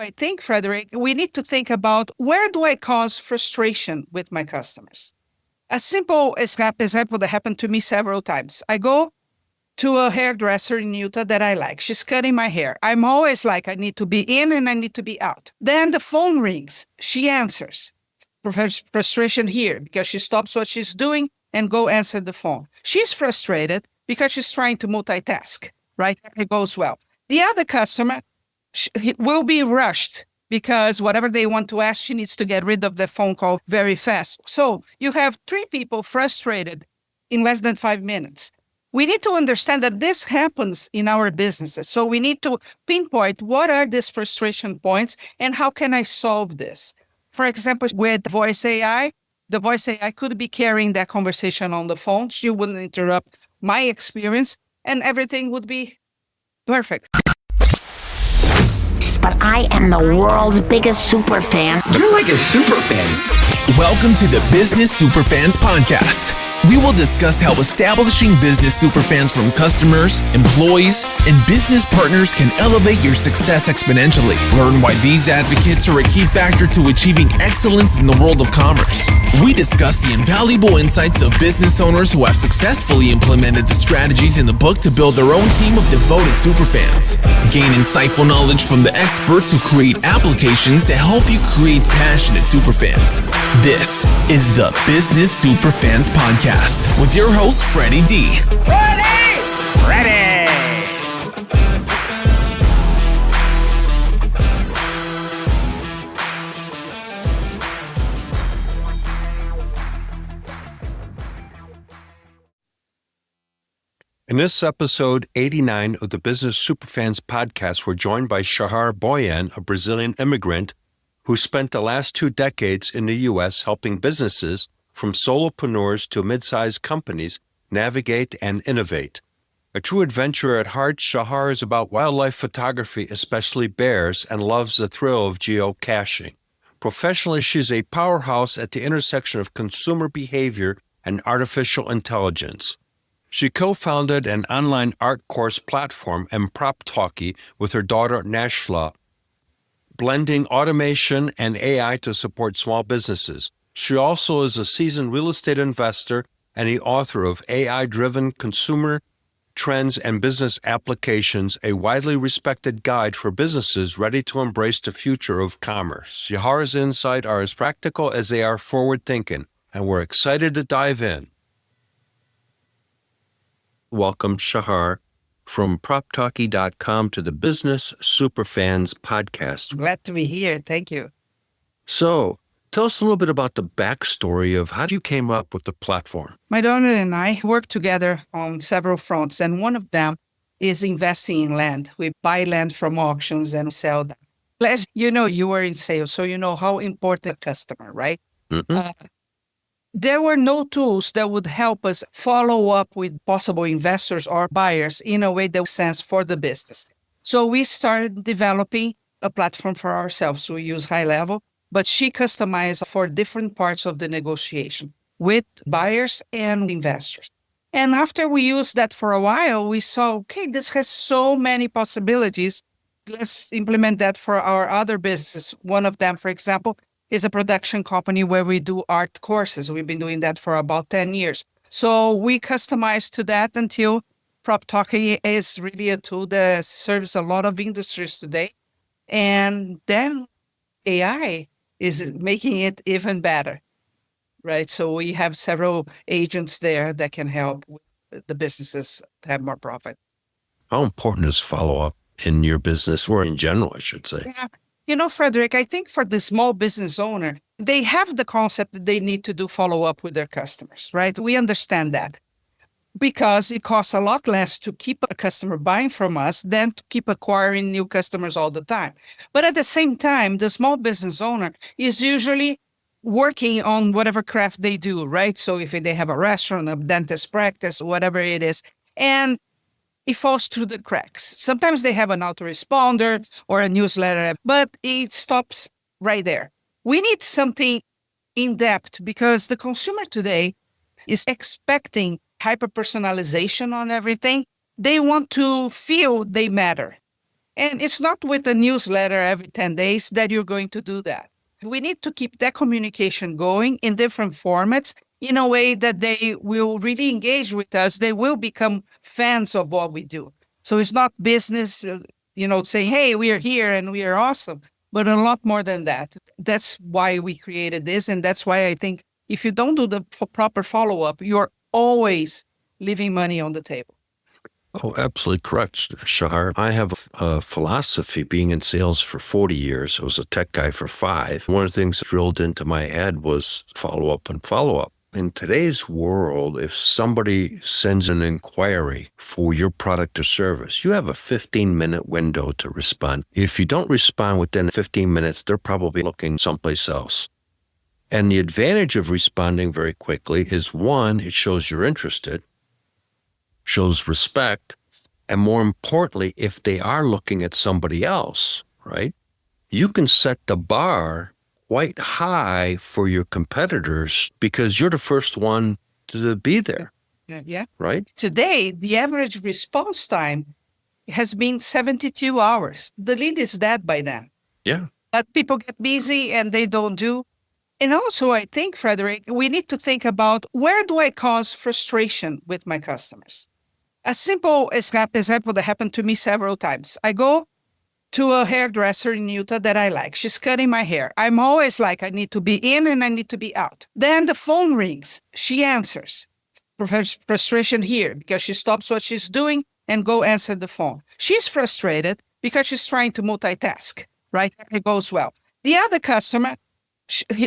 I think, Frederick, we need to think about where do I cause frustration with my customers? A simple example that happened to me several times. I go to a hairdresser in Utah that I like. She's cutting my hair. I'm always like, I need to be in and I need to be out. Then the phone rings. She answers. Frustration here because she stops what she's doing and go answer the phone. She's frustrated because she's trying to multitask, right? It goes well. The other customer will be rushed because whatever they want to ask, she needs to get rid of the phone call very fast. So you have three people frustrated in less than 5 minutes. We need to understand that this happens in our businesses. So we need to pinpoint what are these frustration points and how can I solve this? For example, with voice AI, the voice AI could be carrying that conversation on the phone. She wouldn't interrupt my experience and everything would be perfect. But I am the world's biggest super fan. You're like a super fan. Welcome to the Business Superfans podcast. We will discuss how establishing business superfans from customers, employees, and business partners can elevate your success exponentially. Learn why these advocates are a key factor to achieving excellence in the world of commerce. We discuss the invaluable insights of business owners who have successfully implemented the strategies in the book to build their own team of devoted superfans. Gain insightful knowledge from the experts who create applications that help you create passionate superfans. This is the Business Superfans podcast with your host, Freddie D. Ready! In this episode 89 of the Business Superfans podcast, we're joined by Shahar Boyayan, a Brazilian immigrant who spent the last 2 decades in the U.S. helping businesses from solopreneurs to mid-sized companies navigate and innovate. A true adventurer at heart, Shahar is about wildlife photography, especially bears, and loves the thrill of geocaching. Professionally, she's a powerhouse at the intersection of consumer behavior and artificial intelligence. She co-founded an online art course platform and Talkie with her daughter Nashla, blending automation and AI to support small businesses. She also is a seasoned real estate investor and the author of AI-Driven Consumer Trends and Business Applications, a widely respected guide for businesses ready to embrace the future of commerce. Shahar's insights are as practical as they are forward-thinking, and we're excited to dive in. Welcome, Shahar, from PropTalkie.com to the Business Superfans podcast. Glad to be here. Thank you. So, tell us a little bit about the backstory of how you came up with the platform. My daughter and I work together on several fronts, and one of them is investing in land. We buy land from auctions and sell them. As you know, you were in sales, so you know how important customer, right? Mm-hmm. There were no tools that would help us follow up with possible investors or buyers in a way that makes sense for the business. So we started developing a platform for ourselves. We use High Level, but she customized for different parts of the negotiation with buyers and investors. And after we used that for a while, we saw, okay, this has so many possibilities. Let's implement that for our other businesses. One of them, for example, is a production company where we do art courses. We've been doing that for about 10 years. So we customized to that until Talkie is really a tool that serves a lot of industries today. And then AI is making it even better, right? So we have several agents there that can help the businesses have more profit. How important is follow-up in your business, or in general, I should say? Yeah. You know, Frederick, I think for the small business owner, they have the concept that they need to do follow-up with their customers, right? We understand that because it costs a lot less to keep a customer buying from us than to keep acquiring new customers all the time. But at the same time, the small business owner is usually working on whatever craft they do, right? So if they have a restaurant, a dentist practice, whatever it is, and it falls through the cracks. Sometimes they have an autoresponder or a newsletter, but it stops right there. We need something in depth because the consumer today is expecting hyper-personalization on everything. They want to feel they matter. And it's not with a newsletter every 10 days that you're going to do that. We need to keep that communication going in different formats in a way that they will really engage with us. They will become fans of what we do. So it's not business, saying, hey, we are here and we are awesome, but a lot more than that. That's why we created this. And that's why I think if you don't do the proper follow-up, you're always leaving money on the table. Oh, absolutely correct, Shahar. I have a philosophy being in sales for 40 years. I was a tech guy for 5. One of the things that drilled into my head was follow up and follow up. In today's world, if somebody sends an inquiry for your product or service, you have a 15-minute window to respond. If you don't respond within 15 minutes, they're probably looking someplace else. And the advantage of responding very quickly is, one, it shows you're interested, shows respect, and more importantly, if they are looking at somebody else, right, you can set the bar quite high for your competitors because you're the first one to be there. Yeah. Right? Today, the average response time has been 72 hours. The lead is dead by then. Yeah. But people get busy and they don't do. And also, I think, Frederick, we need to think about where do I cause frustration with my customers? A simple example that happened to me several times. I go to a hairdresser in Utah that I like. She's cutting my hair. I'm always like, I need to be in and I need to be out. Then the phone rings. She answers. Frustration here because she stops what she's doing and go answer the phone. She's frustrated because she's trying to multitask, right? It goes well. The other customer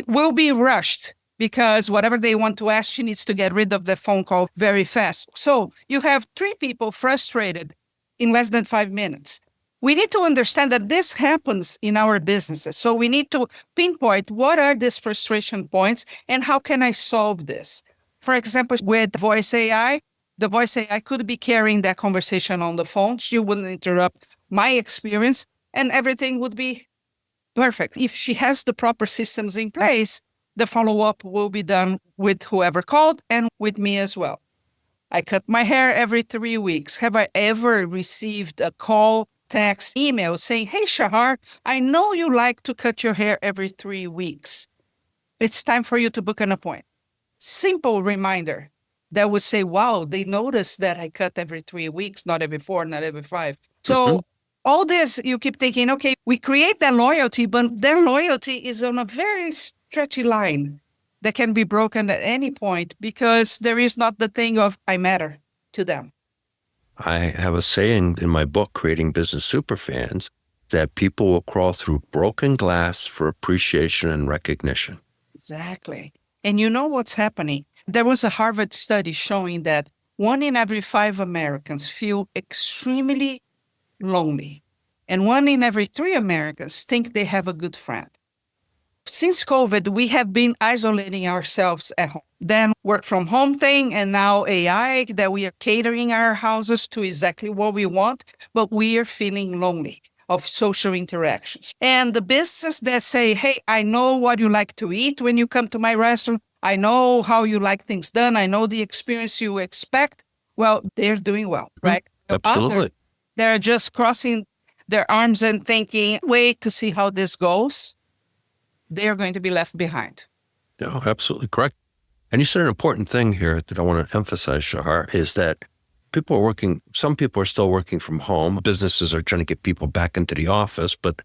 will be rushed because whatever they want to ask, she needs to get rid of the phone call very fast. So you have 3 people frustrated in less than 5 minutes. We need to understand that this happens in our businesses. So we need to pinpoint what are these frustration points and how can I solve this? For example, with voice AI, the voice AI could be carrying that conversation on the phone. She wouldn't interrupt my experience and everything would be perfect. If she has the proper systems in place, the follow-up will be done with whoever called and with me as well. I cut my hair every 3 weeks. Have I ever received a call, text, email saying, hey, Shahar, I know you like to cut your hair every 3 weeks. It's time for you to book an appointment. Simple reminder that would say, wow, they noticed that I cut every 3 weeks, not every 4, not every 5. So all this, you keep thinking, okay, we create that loyalty, but their loyalty is on a very stretchy line that can be broken at any point because there is not the thing of I matter to them. I have a saying in my book, Creating Business Superfans, that people will crawl through broken glass for appreciation and recognition. Exactly. And you know what's happening? There was a Harvard study showing that 1 in every 5 Americans feel extremely lonely. And 1 in every 3 Americans think they have a good friend. Since COVID, we have been isolating ourselves at home. Then work from home thing, and now AI, that we are catering our houses to exactly what we want, but we are feeling lonely of social interactions. And the businesses that say, hey, I know what you like to eat when you come to my restaurant. I know how you like things done. I know the experience you expect. Well, they're doing well, right? Absolutely. They're just crossing their arms and thinking, wait to see how this goes. They're going to be left behind. No, absolutely correct. And you said an important thing here that I want to emphasize, Shahar, is that some people are still working from home. Businesses are trying to get people back into the office, but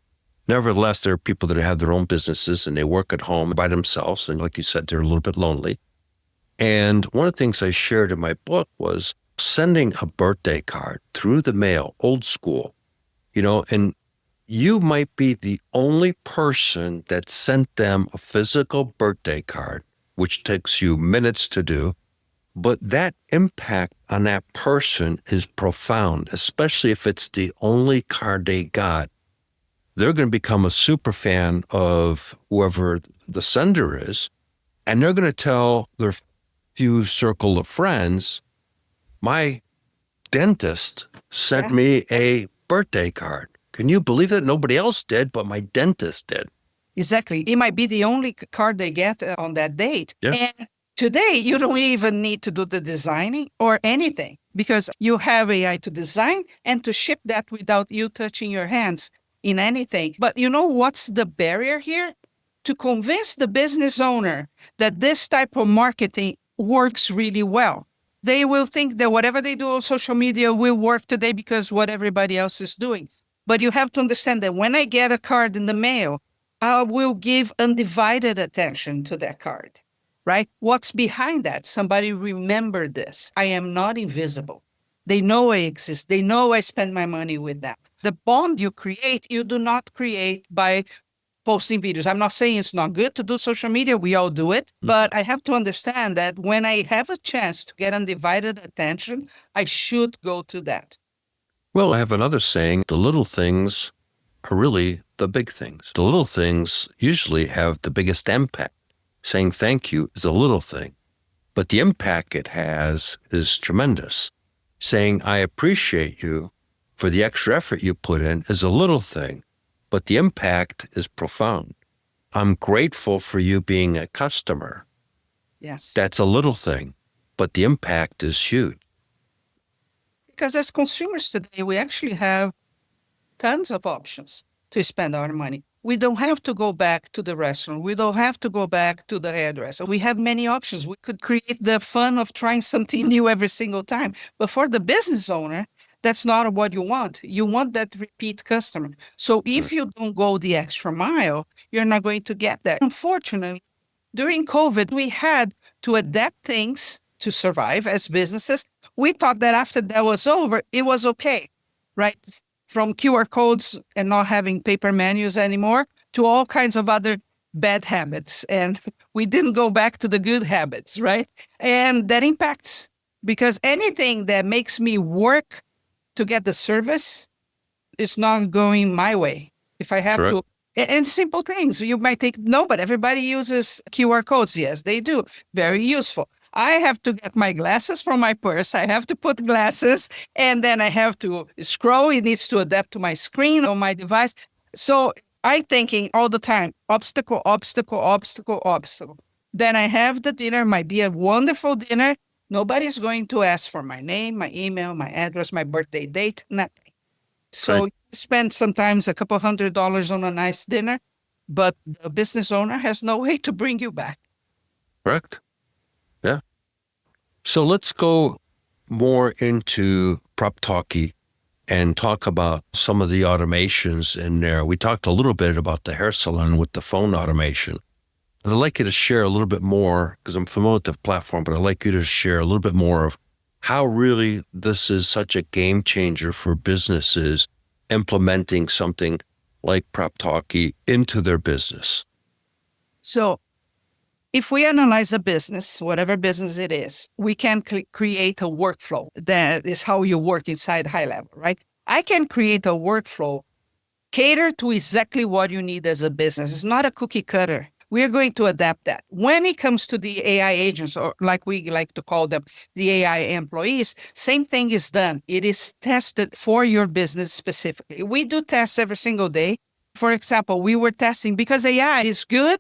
nevertheless, there are people that have their own businesses and they work at home by themselves. And like you said, they're a little bit lonely. And one of the things I shared in my book was sending a birthday card through the mail, old school, and you might be the only person that sent them a physical birthday card, which takes you minutes to do. But that impact on that person is profound, especially if it's the only card they got. They're going to become a super fan of whoever the sender is, and they're going to tell their few circle of friends, my dentist sent me a birthday card. Can you believe it? Nobody else did, but my dentist did. Exactly. It might be the only card they get on that date. Yes. And Today, you don't even need to do the designing or anything because you have AI to design and to ship that without you touching your hands in anything. But you know what's the barrier here? To convince the business owner that this type of marketing works really well. They will think that whatever they do on social media will work today because what everybody else is doing. But you have to understand that when I get a card in the mail, I will give undivided attention to that card, right? What's behind that? Somebody remember this. I am not invisible. They know I exist. They know I spend my money with them. The bond you create, you do not create by posting videos. I'm not saying it's not good to do social media. We all do it. But I have to understand that when I have a chance to get undivided attention, I should go to that. Well, I have another saying, the little things are really the big things. The little things usually have the biggest impact. Saying thank you is a little thing, but the impact it has is tremendous. Saying I appreciate you for the extra effort you put in is a little thing, but the impact is profound. I'm grateful for you being a customer. Yes. That's a little thing, but the impact is huge. Because as consumers today, we actually have tons of options to spend our money. We don't have to go back to the restaurant. We don't have to go back to the hairdresser. We have many options. We could create the fun of trying something new every single time. But for the business owner, that's not what you want. You want that repeat customer. So if you don't go the extra mile, you're not going to get that. Unfortunately, during COVID, we had to adapt things to survive as businesses. We thought that after that was over, it was okay, right? From QR codes and not having paper menus anymore to all kinds of other bad habits. And we didn't go back to the good habits, right? And that impacts because anything that makes me work to get the service is not going my way. If I have to, and simple things, you might think, no, but everybody uses QR codes. Yes, they do. Very useful. I have to get my glasses from my purse. I have to put glasses and then I have to scroll. It needs to adapt to my screen or my device. So I'm thinking all the time, obstacle, obstacle, obstacle, obstacle. Then I have the dinner, might be a wonderful dinner. Nobody's going to ask for my name, my email, my address, my birthday date, nothing. So you spend sometimes a couple $100 on a nice dinner, but the business owner has no way to bring you back. Correct. Yeah. So let's go more into Prop Talkie and talk about some of the automations in there. We talked a little bit about the hair salon with the phone automation. I'd like you to share a little bit more, because I'm familiar with the platform, but I'd like you to share a little bit more of how really this is such a game changer for businesses implementing something like Prop Talkie into their business. So if we analyze a business, whatever business it is, we can create a workflow. That is how you work inside high level, right? I can create a workflow cater to exactly what you need as a business. It's not a cookie cutter. We're going to adapt that. When it comes to the AI agents, or like we like to call them, the AI employees, same thing is done. It is tested for your business specifically. We do tests every single day. For example, we were testing because AI is good,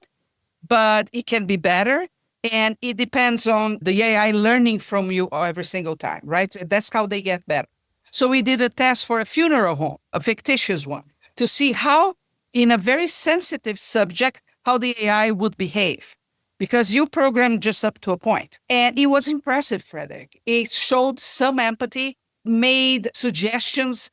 but it can be better. And it depends on the AI learning from you every single time, right? That's how they get better. So we did a test for a funeral home, a fictitious one, to see how, in a very sensitive subject, how the AI would behave, because you programmed just up to a point. And it was impressive, Frederick. It showed some empathy, made suggestions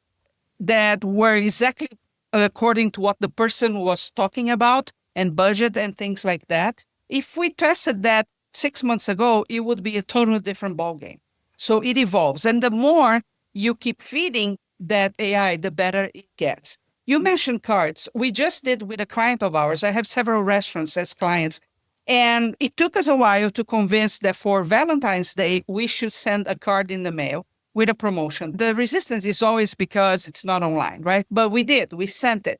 that were exactly according to what the person was talking about and budget and things like that. If we tested that 6 months ago, it would be a totally different ballgame. So it evolves. And the more you keep feeding that AI, the better it gets. You mentioned cards. We just did with a client of ours. I have several restaurants as clients. And it took us a while to convince that for Valentine's Day, we should send a card in the mail with a promotion. The resistance is always because it's not online, right? But we did. We sent it.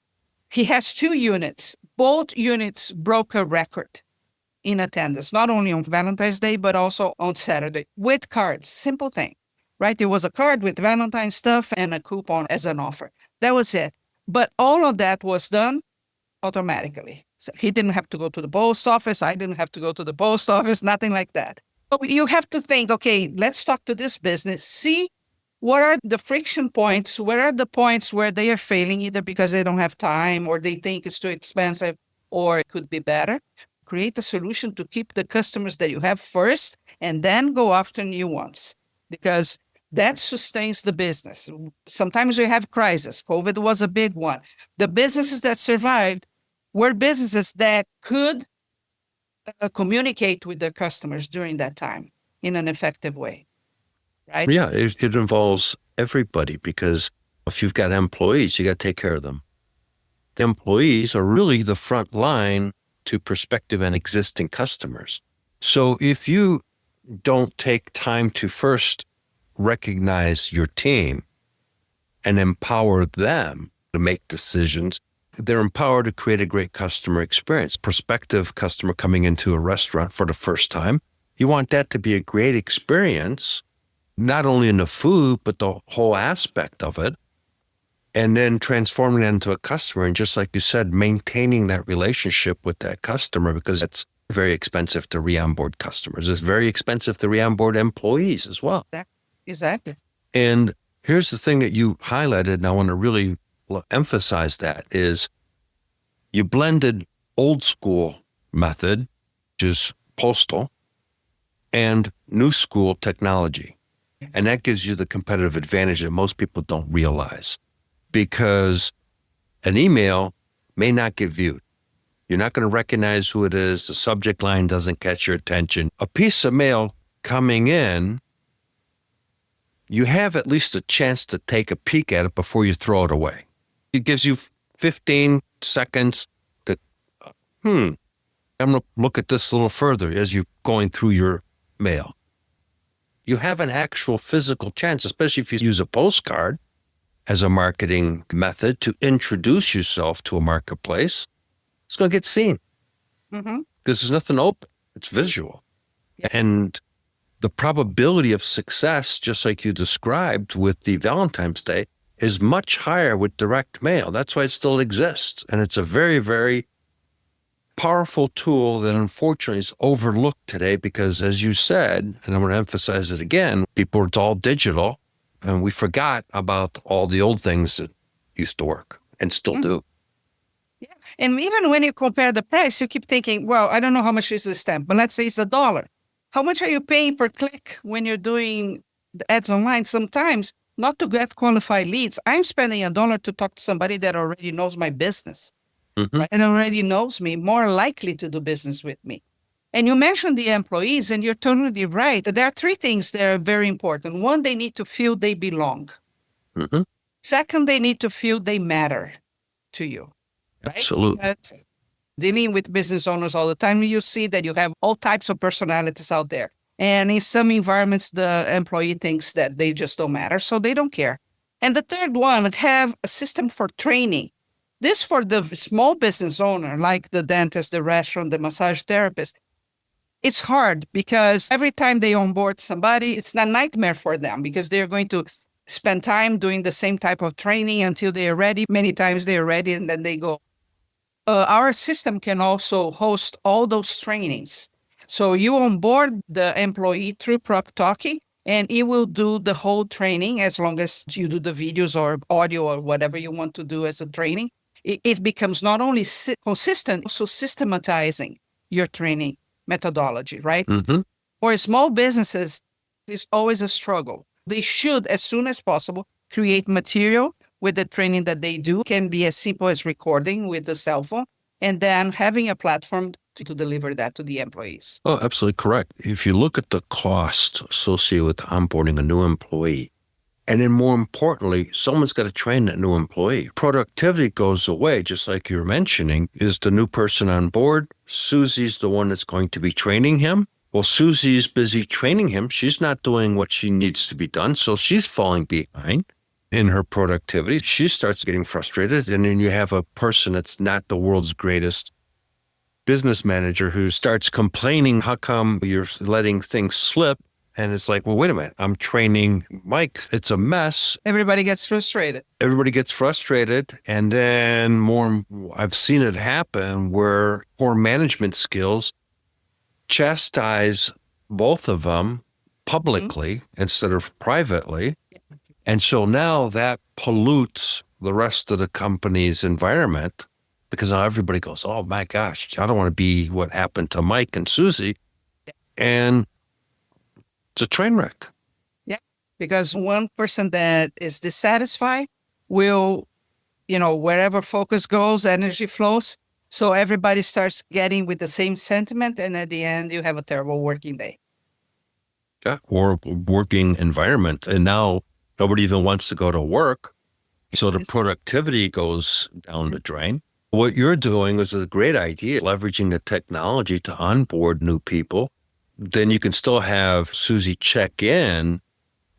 He has 2 units. Both units broke a record in attendance, not only on Valentine's Day, but also on Saturday with cards. Simple thing, right? It was a card with Valentine's stuff and a coupon as an offer. That was it. But all of that was done automatically. So he didn't have to go to the post office. I didn't have to go to the post office, nothing like that. But you have to think, okay, let's talk to this business, see what are the friction points, where are the points where they are failing, either because they don't have time or they think it's too expensive or it could be better. Create a solution to keep the customers that you have first and then go after new ones, because that sustains the business. Sometimes we have crises. COVID was a big one. The businesses that survived were businesses that could communicate with their customers during that time in an effective way, right? Yeah, it involves everybody, because if you've got employees, you got to take care of them. The employees are really the front line to prospective and existing customers. So if you don't take time to first recognize your team and empower them to make decisions, they're empowered to create a great customer experience. Prospective customer coming into a restaurant for the first time, you want that to be a great experience, not only in the food, but the whole aspect of it. And then transforming that into a customer. And just like you said, maintaining that relationship with that customer, because it's very expensive to re-onboard customers. It's very expensive to re-onboard employees as well. Exactly. And here's the thing that you highlighted, and I want to really emphasize that, is you blended old school method, which is postal, and new school technology. And that gives you the competitive advantage that most people don't realize, because an email may not get viewed. You're not going to recognize who it is. The subject line doesn't catch your attention. A piece of mail coming in, you have at least a chance to take a peek at it before you throw it away. It gives you 15 seconds to, I'm going to look at this a little further as you're going through your mail. You have an actual physical chance, especially if you use a postcard as a marketing method to introduce yourself to a marketplace. It's going to get seen because there's nothing open. It's visual. Yes. And the probability of success, just like you described with the Valentine's Day, is much higher with direct mail. That's why it still exists. And it's a very, very powerful tool that unfortunately is overlooked today because, as you said, and I'm going to emphasize it again, it's all digital, and we forgot about all the old things that used to work and still do. Yeah. And even when you compare the price, you keep thinking, well, I don't know how much is the stamp, but let's say it's $1. How much are you paying per click when you're doing the ads online? Sometimes, not to get qualified leads, I'm spending $1 to talk to somebody that already knows my business, right? And already knows me, more likely to do business with me. And you mentioned the employees, and you're totally right. There are three things that are very important. One, they need to feel they belong. Second, they need to feel they matter to you. Right? Absolutely. Dealing with business owners all the time, you see that you have all types of personalities out there. And in some environments, the employee thinks that they just don't matter, so they don't care. And the third one, have a system for training. This for the small business owner, like the dentist, the restaurant, the massage therapist. It's hard because every time they onboard somebody, it's a nightmare for them because they're going to spend time doing the same type of training until they are ready. Many times they are ready and then they go. Our system can also host all those trainings. So you onboard the employee through Talkie, and it will do the whole training as long as you do the videos or audio or whatever you want to do as a training. It becomes not only consistent, also systematizing your training methodology, right? For small businesses, it's always a struggle. They should, as soon as possible, create material with the training that they do. It can be as simple as recording with the cell phone and then having a platform to deliver that to the employees. Oh, absolutely correct. If you look at the cost associated with onboarding a new employee, and then more importantly, someone's got to train that new employee. Productivity goes away, just like you're mentioning. Is the new person on board? Susie's the one that's going to be training him. Well, Susie's busy training him. She's not doing what she needs to be done, so she's falling behind in her productivity. She starts getting frustrated, and then you have a person that's not the world's greatest business manager who starts complaining, how come you're letting things slip? And it's like, well, wait a minute. I'm training Mike. It's a mess. Everybody gets frustrated. Everybody gets frustrated. And then I've seen it happen where poor management skills chastise both of them publicly instead of privately. And so now that pollutes the rest of the company's environment because now everybody goes, oh my gosh, I don't want to be what happened to Mike and Susie. And it's a train wreck. Yeah. Because one person that is dissatisfied will, wherever focus goes, energy flows. So everybody starts getting with the same sentiment. And at the end, you have a terrible working day. Yeah. Or working environment. And now nobody even wants to go to work. So the productivity goes down the drain. What you're doing is a great idea, leveraging the technology to onboard new people. Then you can still have Susie check in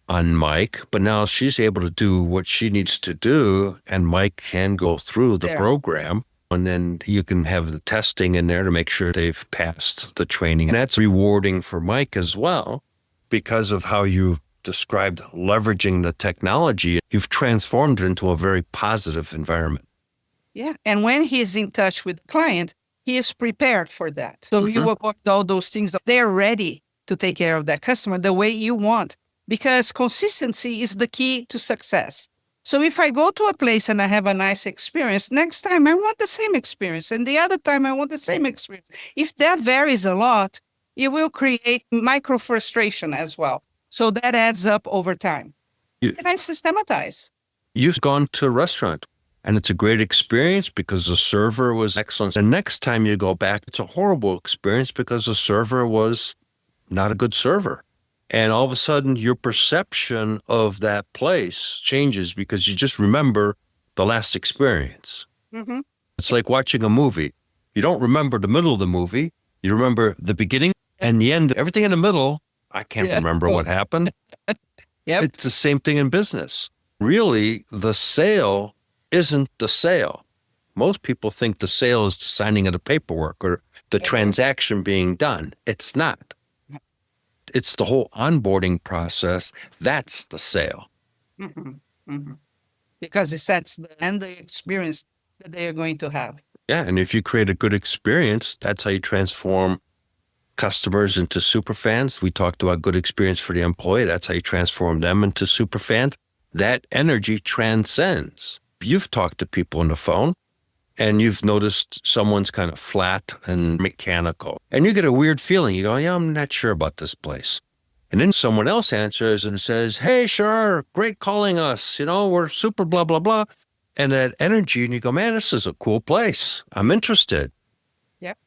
on Mike, but now she's able to do what she needs to do, and Mike can go through the program. And then you can have the testing in there to make sure they've passed the training. And that's rewarding for Mike as well because of how you've described leveraging the technology. You've transformed it into a very positive environment. Yeah. And when he's in touch with the client, he is prepared for that. So you avoid all those things. They're ready to take care of that customer the way you want, because consistency is the key to success. So if I go to a place and I have a nice experience, next time I want the same experience. And the other time I want the same experience. If that varies a lot, it will create micro frustration as well. So that adds up over time. And I systematize. You've gone to a restaurant and it's a great experience because the server was excellent. And next time you go back, it's a horrible experience because the server was not a good server. And all of a sudden, your perception of that place changes because you just remember the last experience. Mm-hmm. It's like watching a movie. You don't remember the middle of the movie. You remember the beginning and the end. Everything in the middle, I can't remember what happened. It's the same thing in business. Really, the sale isn't the sale. Most people think the sale is the signing of the paperwork or the transaction being done. It's not. It's the whole onboarding process. That's the sale. Mm-hmm. Mm-hmm. Because it sets the experience that they are going to have. Yeah, and if you create a good experience, that's how you transform customers into superfans. We talked about good experience for the employee. That's how you transform them into superfans. That energy transcends. You've talked to people on the phone, and you've noticed someone's kind of flat and mechanical. And you get a weird feeling. You go, yeah, I'm not sure about this place. And then someone else answers and says, hey, Shahar, great calling us. We're super blah, blah, blah. And that energy, and you go, man, this is a cool place. I'm interested. Yep.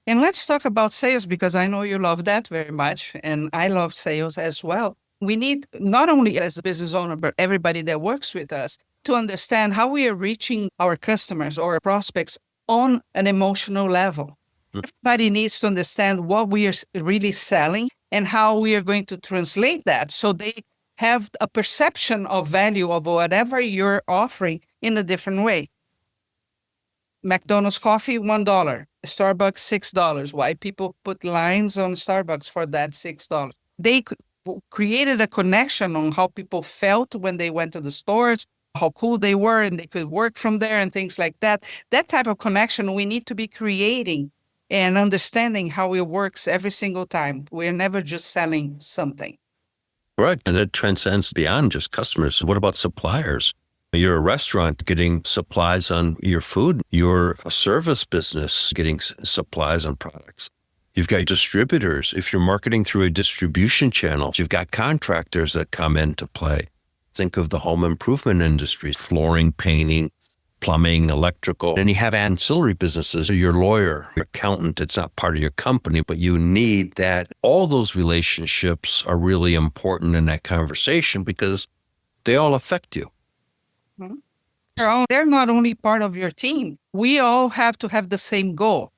And let's talk about sales because I know you love that very much. And I love sales as well. We need, not only as a business owner, but everybody that works with us, to understand how we are reaching our customers or prospects on an emotional level. Everybody needs to understand what we are really selling and how we are going to translate that so they have a perception of value of whatever you're offering in a different way. McDonald's coffee, $1. Starbucks, $6. Why people put lines on Starbucks for that $6? They created a connection on how people felt when they went to the stores, how cool they were, and they could work from there and things like that. That type of connection we need to be creating and understanding how it works every single time. We're never just selling something. Right. And it transcends beyond just customers. What about suppliers? You're a restaurant getting supplies on your food. You're a service business getting supplies on products. You've got distributors. If you're marketing through a distribution channel, you've got contractors that come into play. Think of the home improvement industry, flooring, painting, plumbing, electrical. And you have ancillary businesses. So your lawyer, your accountant, it's not part of your company, but you need that. All those relationships are really important in that conversation because they all affect you. Mm-hmm. They're not only part of your team. We all have to have the same goal.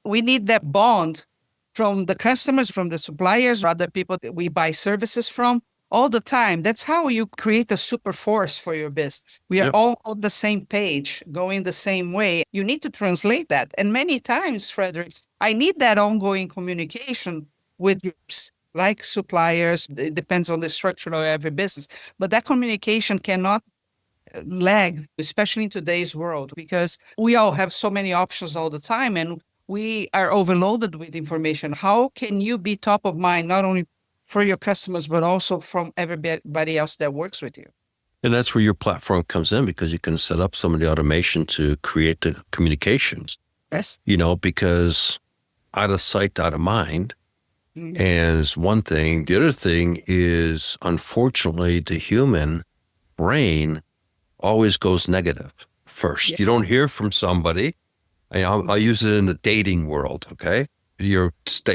We need that bond from the customers, from the suppliers, other people that we buy services from. All the time. That's how you create a super force for your business. We are all on the same page, going the same way. You need to translate that. And many times, Frederick, I need that ongoing communication with groups. like suppliers. It depends on the structure of every business. But that communication cannot lag, especially in today's world, because we all have so many options all the time and we are overloaded with information. How can you be top of mind, not only for your customers, but also from everybody else that works with you? And that's where your platform comes in, because you can set up some of the automation to create the communications. Yes. Because out of sight, out of mind. Mm. And is one thing. The other thing is, unfortunately, the human brain always goes negative first. Yeah. You don't hear from somebody. I'll use it in the dating world, okay? You're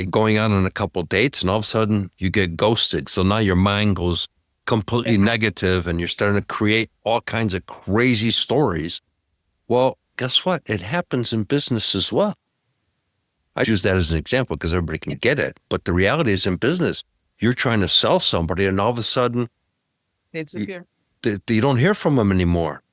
going out on a couple of dates and all of a sudden you get ghosted. So now your mind goes completely negative and you're starting to create all kinds of crazy stories. Well, guess what? It happens in business as well. I use that as an example because everybody can get it. But the reality is, in business, you're trying to sell somebody and all of a sudden They disappear. you don't hear from them anymore.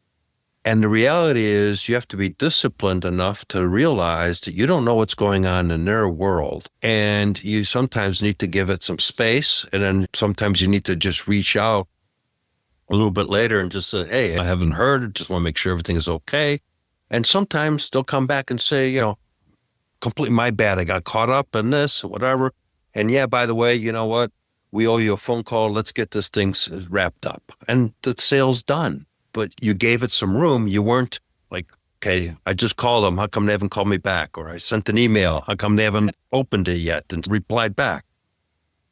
And the reality is you have to be disciplined enough to realize that you don't know what's going on in their world. And you sometimes need to give it some space. And then sometimes you need to just reach out a little bit later and just say, hey, I haven't heard. Just want to make sure everything is okay. And sometimes they'll come back and say, completely my bad. I got caught up in this or whatever. And yeah, by the way, you know what? We owe you a phone call. Let's get this thing wrapped up. And the sale's done. But you gave it some room. You weren't like, okay, I just called them. How come they haven't called me back? Or I sent an email. How come they haven't opened it yet and replied back?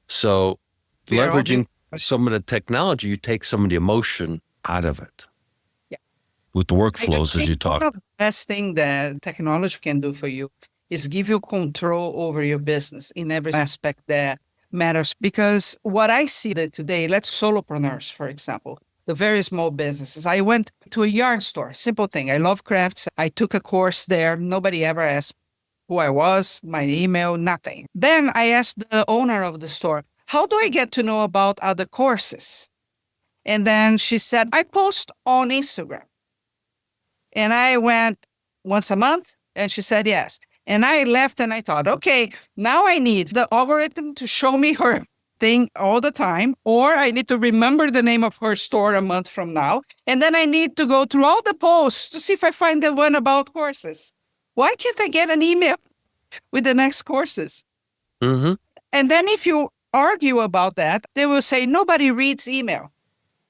So leveraging some of the technology, you take some of the emotion out of it. Yeah. With the workflows, as you talk. One of the best thing that technology can do for you is give you control over your business in every aspect that matters. Because what I see that today, let's solopreneurs, for example, the very small businesses. I went to a yarn store, simple thing. I love crafts. I took a course there. Nobody ever asked who I was, my email, nothing. Then I asked the owner of the store, how do I get to know about other courses? And then she said, I post on Instagram. And I went once a month, and she said yes. And I left and I thought, okay, now I need the algorithm to show me her thing all the time, or I need to remember the name of her store a month from now. And then I need to go through all the posts to see if I find the one about courses. Why can't I get an email with the next courses? Mm-hmm. And then if you argue about that, they will say, nobody reads email,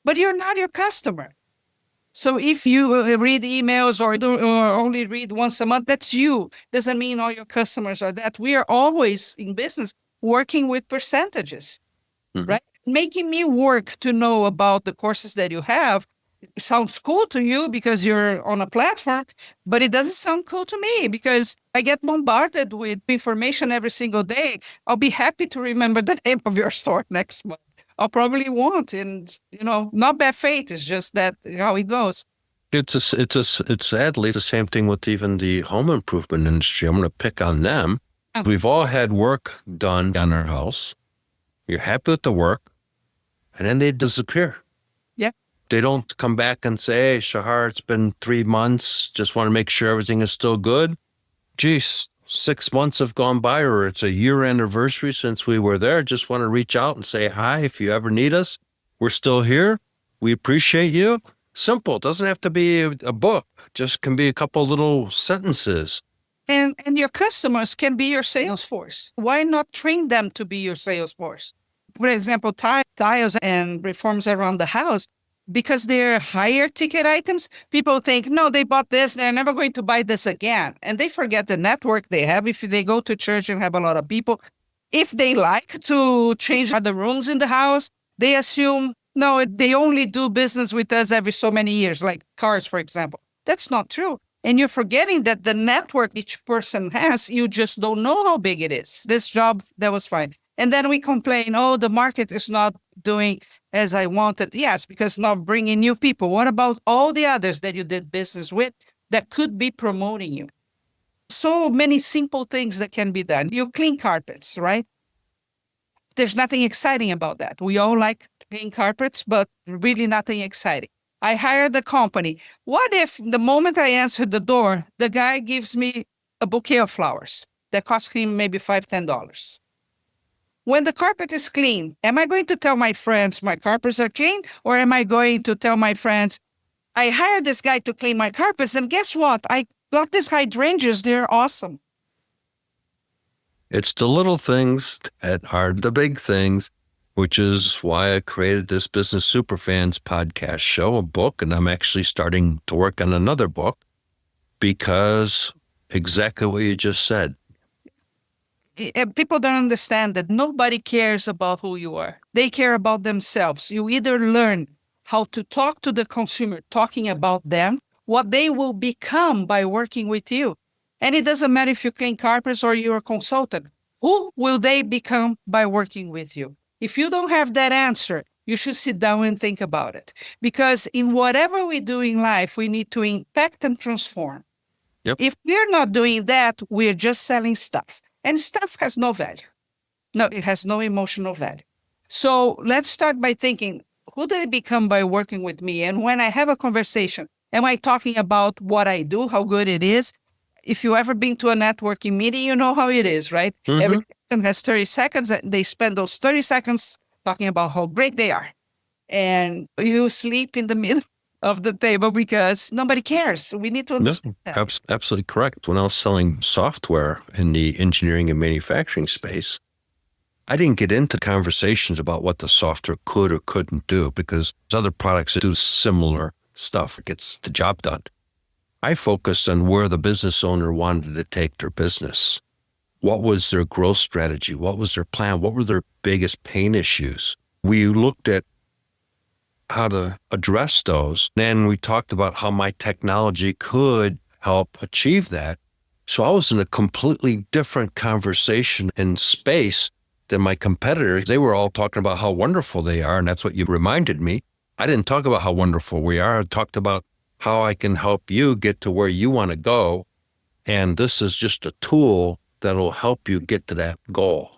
but you're not your customer. So if you read emails or only read once a month, that's you. Doesn't mean all your customers are that. We are always in business working with percentages, right? Making me work to know about the courses that you have sounds cool to you because you're on a platform, but it doesn't sound cool to me because I get bombarded with information every single day. I'll be happy to remember the name of your store next month. I probably won't, and not bad faith. It's just that how it goes. It's sadly the same thing with even the home improvement industry. I'm going to pick on them. We've all had work done on our house. You're happy with the work, and then they disappear. Yeah. They don't come back and say, hey, Shahar, it's been 3 months. Just want to make sure everything is still good. Geez, 6 months have gone by, or it's a year anniversary since we were there. Just want to reach out and say hi. If you ever need us, we're still here. We appreciate you. Simple. It doesn't have to be a book. Just can be a couple little sentences. And your customers can be your sales force. Why not train them to be your sales force? For example, tiles and reforms around the house, because they're higher ticket items, people think, no, they bought this, they're never going to buy this again. And they forget the network they have. If they go to church and have a lot of people, if they like to change the rooms in the house, they assume, no, they only do business with us every so many years, like cars, for example. That's not true. And you're forgetting that the network each person has, you just don't know how big it is. This job, that was fine. And then we complain, oh, the market is not doing as I wanted. Yes, because not bringing new people. What about all the others that you did business with that could be promoting you? So many simple things that can be done. You clean carpets, right? There's nothing exciting about that. We all like clean carpets, but really nothing exciting. I hired the company. What if the moment I answer the door, the guy gives me a bouquet of flowers that cost him maybe $5, $10? When the carpet is clean, am I going to tell my friends my carpets are clean? Or am I going to tell my friends, I hired this guy to clean my carpets, and guess what? I got these hydrangeas. They're awesome. It's the little things that are the big things, which is why I created this Business Superfans podcast show, a book, and I'm actually starting to work on another book because exactly what you just said. People don't understand that nobody cares about who you are. They care about themselves. You either learn how to talk to the consumer, talking about them, what they will become by working with you. And it doesn't matter if you clean carpets or you're a consultant. Who will they become by working with you? If you don't have that answer, you should sit down and think about it. Because in whatever we do in life, we need to impact and transform. Yep. If we're not doing that, we're just selling stuff. And stuff has no value. No, it has no emotional value. So let's start by thinking, who do they become by working with me? And when I have a conversation, am I talking about what I do, how good it is? If you ever been to a networking meeting, you know how it is, right? Mm-hmm. Every person has 30 seconds. And they spend those 30 seconds talking about how great they are. And you sleep in the middle of the table because nobody cares. We need to understand that. Absolutely correct. When I was selling software in the engineering and manufacturing space, I didn't get into conversations about what the software could or couldn't do because there's other products that do similar stuff. It gets the job done. I focused on where the business owner wanted to take their business. What was their growth strategy? What was their plan? What were their biggest pain issues? We looked at how to address those. Then we talked about how my technology could help achieve that. So I was in a completely different conversation and space than my competitors. They were all talking about how wonderful they are, and that's what you reminded me. I didn't talk about how wonderful we are. I talked about how I can help you get to where you want to go. And this is just a tool that'll help you get to that goal.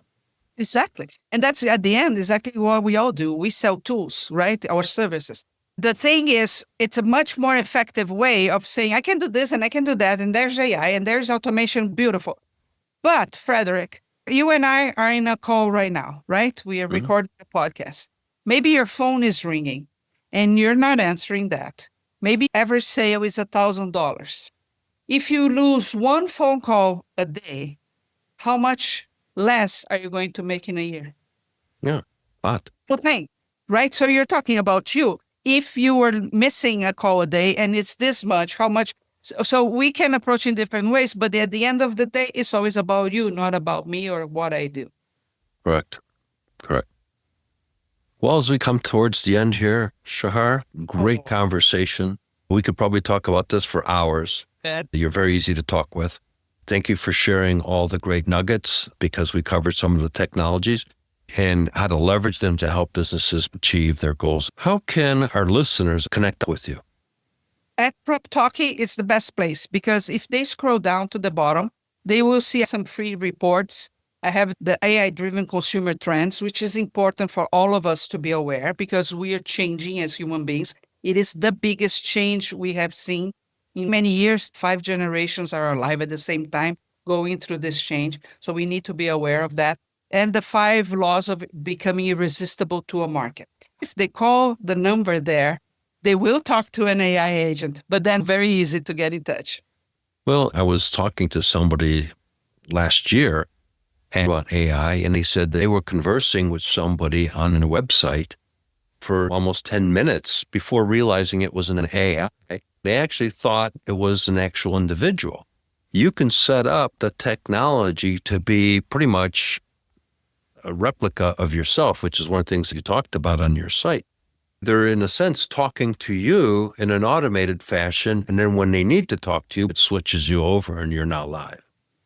Exactly. And that's at the end exactly what we all do. We sell tools, right? Our services. The thing is, it's a much more effective way of saying, I can do this and I can do that. And there's AI and there's automation. Beautiful. But Frederick, you and I are in a call right now, right? We are recording a podcast. Maybe your phone is ringing and you're not answering that. Maybe every sale is $1,000. If you lose one phone call a day, how much less are you going to make in a year? Yeah, a lot. Good thing, right? So you're talking about you. If you were missing a call a day and it's this much, how much? So we can approach in different ways, but at the end of the day, it's always about you, not about me or what I do. Correct. Well, as we come towards the end here, Shahar, great conversation. We could probably talk about this for hours. You're very easy to talk with. Thank you for sharing all the great nuggets because we covered some of the technologies and how to leverage them to help businesses achieve their goals. How can our listeners connect with you? At Talkie, it's the best place because if they scroll down to the bottom, they will see some free reports. I have the AI-driven consumer trends, which is important for all of us to be aware because we are changing as human beings. It is the biggest change we have seen in many years. 5 generations are alive at the same time going through this change. So we need to be aware of that. And the 5 laws of becoming irresistible to a market. If they call the number there, they will talk to an AI agent, but then very easy to get in touch. Well, I was talking to somebody last year about AI, and they said they were conversing with somebody on a website for almost 10 minutes before realizing it was an AI. They actually thought it was an actual individual. You can set up the technology to be pretty much a replica of yourself, which is one of the things that you talked about on your site. They're, in a sense, talking to you in an automated fashion, and then when they need to talk to you, it switches you over and you're now live.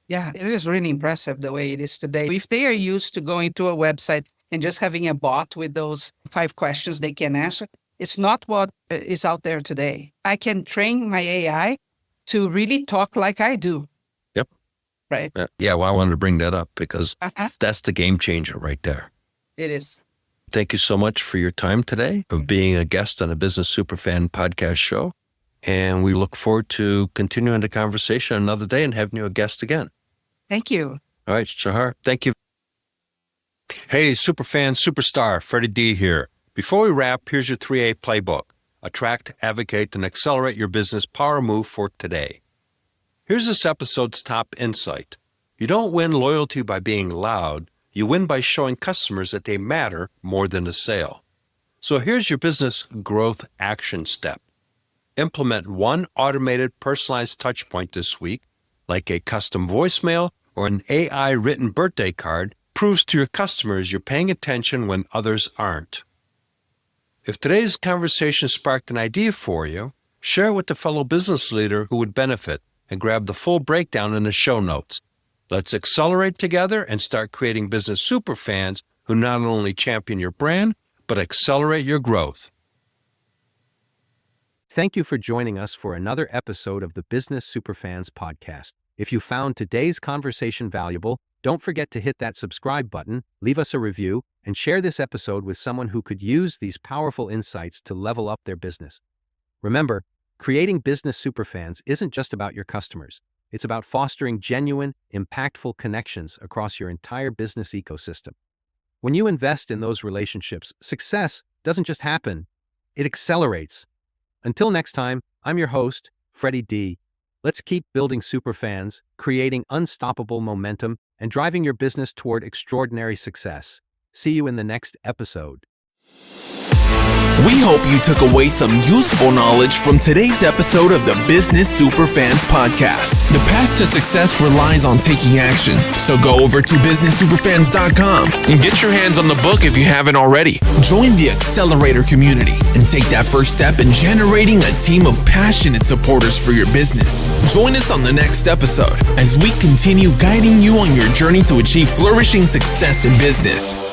Yeah, it is really impressive the way it is today. If they are used to going to a website and just having a bot with those 5 questions they can answer, it's not what is out there today. I can train my AI to really talk like I do. Yep. Right? Yeah, well, I wanted to bring that up because that's the game changer right there. It is. Thank you so much for your time today, of being a guest on a Business Superfan podcast show. And we look forward to continuing the conversation another day and having you a guest again. Thank you. All right, Shahar, thank you. Hey, Superfan Superstar, Freddie D here. Before we wrap, here's your 3A playbook. Attract, advocate, and accelerate your business power move for today. Here's this episode's top insight. You don't win loyalty by being loud. You win by showing customers that they matter more than a sale. So here's your business growth action step. Implement one automated personalized touchpoint this week, like a custom voicemail or an AI written birthday card, proves to your customers you're paying attention when others aren't. If today's conversation sparked an idea for you, share it with a fellow business leader who would benefit and grab the full breakdown in the show notes. Let's accelerate together and start creating business superfans who not only champion your brand, but accelerate your growth. Thank you for joining us for another episode of the Business Superfans podcast. If you found today's conversation valuable, don't forget to hit that subscribe button, leave us a review, and share this episode with someone who could use these powerful insights to level up their business. Remember, creating business superfans isn't just about your customers. It's about fostering genuine, impactful connections across your entire business ecosystem. When you invest in those relationships, success doesn't just happen, it accelerates. Until next time, I'm your host, Freddie D. Let's keep building superfans, creating unstoppable momentum, and driving your business toward extraordinary success. See you in the next episode. We hope you took away some useful knowledge from today's episode of the Business Superfans podcast. The path to success relies on taking action. So go over to businesssuperfans.com and get your hands on the book if you haven't already. Join the Accelerator community and take that first step in generating a team of passionate supporters for your business. Join us on the next episode as we continue guiding you on your journey to achieve flourishing success in business.